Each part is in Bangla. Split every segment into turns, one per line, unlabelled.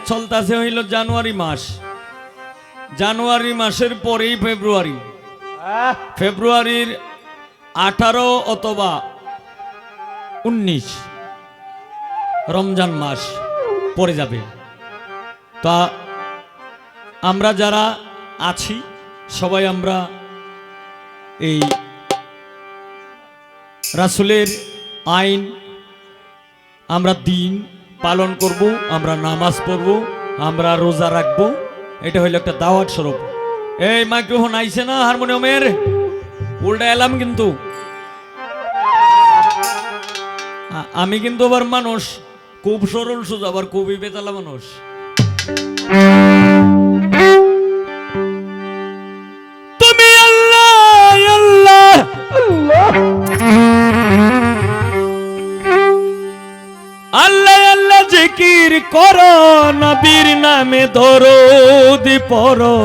চলতেছে হইল জানুয়ারি মাস, জানুয়ারি মাসের পরেই ফেব্রুয়ারি, ফেব্রুয়ারির 18 অথবা 19 রমজান মাস পড়ে যাবে। তা আমরা যারা আছি সবাই আমরা এই রাসূলের আইন আমরা দিন পালন করব, আমরা নামাজ পড়ব, আমরা রোজা রাখব। এটা হইল একটা দাওয়াত স্বরূপ। এই মাইক্রোফোন আইছে না হারমোনিয়ামের, উল্টা এলাম কিন্তু আমি কিন্তু আবার মানুষ খুব সরল সোজা, আবার খুবই বেতালা মানুষ। তুমি আল্লাহ আল্লাহ আল্লাহ আল্লাহ জিকির করো, নবীর নামে দরুদ পড়ো।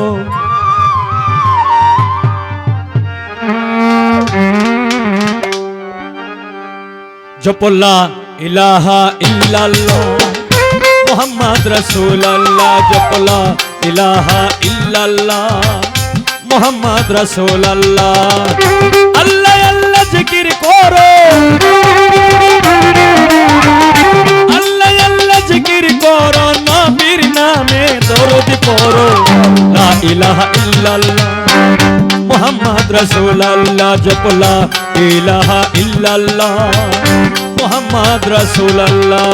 জপো লা ইলাহা ইল্লাল্লাহ মুহাম্মদ রাসূলুল্লাহ, জপো লা ইলাহা ইল্লাল্লাহ মুহাম্মদ রাসূলুল্লাহ। আল্লাহ আল্লাহ জিকির করো, আল্লাহ আল্লাহ জিকির করো, নবীর নামে দরুদ পড়ো। লা ইলাহা ইল্লাল্লাহ মুহাম্মদ রাসূলুল্লাহ, জপো লা ইলাহা ইল্লাল্লাহ মুহাম্মদ রাসূলুল্লাহ।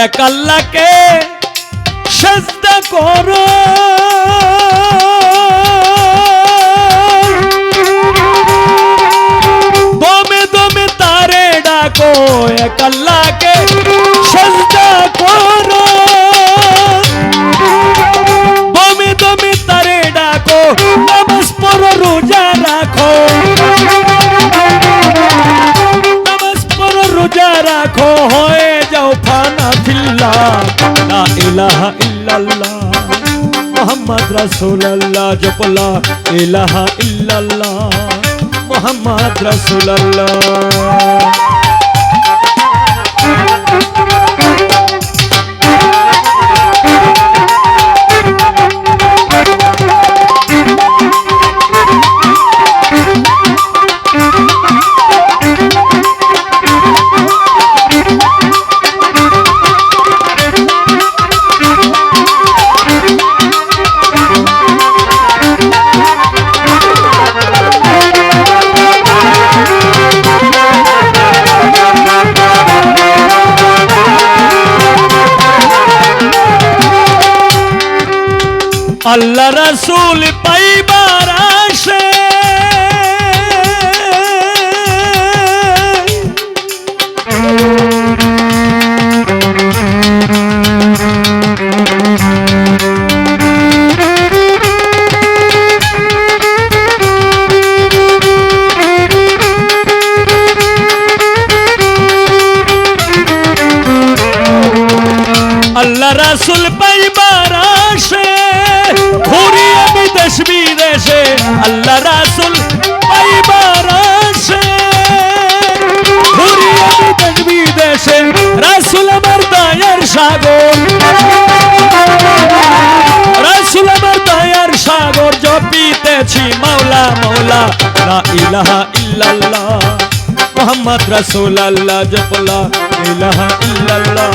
এক আল্লাহকে সিজদা করো, দমে দমে তারে ডাকো। এক আল্লাহকে সিজদা করো, দমে দমে তারে ডাকো। নামাজ পড়ো, রোজা রাখো, নামাজ পড়ো, রোজা রাখো, হয়ে যাও ফানা ফিল্লাহ। লা ইলাহা ইল্লাল্লাহ মুহাম্মদ রাসূলুল্লাহ, জপো লা ইলাহা ইল্লাল্লাহ মুহাম্মদ রাসূলুল্লাহ। আল্লাহ রাসূল পাইবার আসে, আল্লাহ রাসূল পাইবার আসে, ঘুরি আমি দেশ বিদেশে। আল্লাহ রাসূল পাইবার আসে, ঘুরি আমি দেশ বিদেশে। রাসূল আমার দয়ার সাগর, রাসূল আমার দয়ার সাগর, জপিতেছি মাওলা মাওলা। লা ইলাহা ইল্লাল্লাহ মুহাম্মদ রাসূলুল্লাহ, জপো লা ইলাহা ইল্লাল্লাহ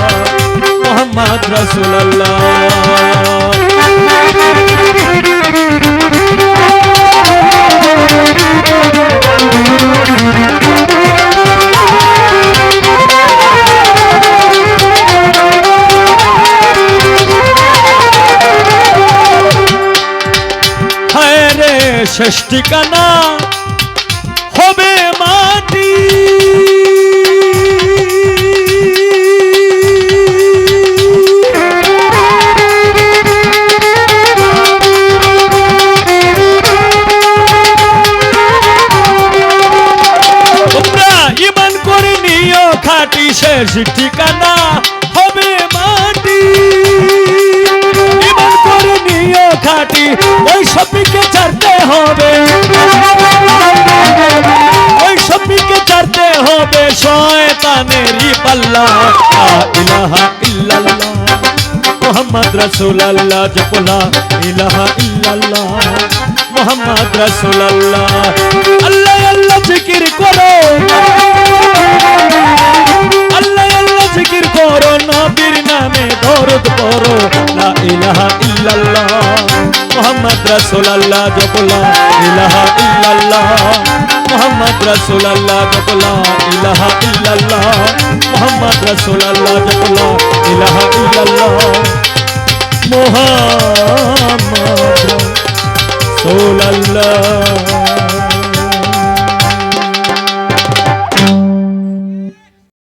মুহাম্মদ রাসূলুল্লাহ। শেষ ঠিকানা হবে মাটি। তোমরা ঈমান করে নিও খাঁটি, শেষ ঠিকানা হবে মাটি। ঈমান করে নিও খাঁটি, ওই সবকে ছাড়তে হবে, ওই সবকে ছাড়তে হবে শয়তানেরই পাল্লা। লা ইলাহা ইল্লাল্লাহ মুহাম্মদ রাসূলুল্লাহ, জপ লা ইলাহা ইল্লাল্লাহ মুহাম্মদ রাসূলুল্লাহ। আল্লাহ আল্লাহ জিকির করো, আল্লাহ আল্লাহ জিকির করো, নবীর নামে দরুদ পড়ো। লা ইলাহা ইল্লাল্লাহ মুহাম্মদ রাসূলুল্লাহ, জপ লা ইলাহা ইল্লাল্লাহ মুহাম্মদ রাসূলুল্লাহ, জপ লা ইলাহা ইল্লাল্লাহ মুহাম্মদ রাসূলুল্লাহ, জপ লা ইলাহা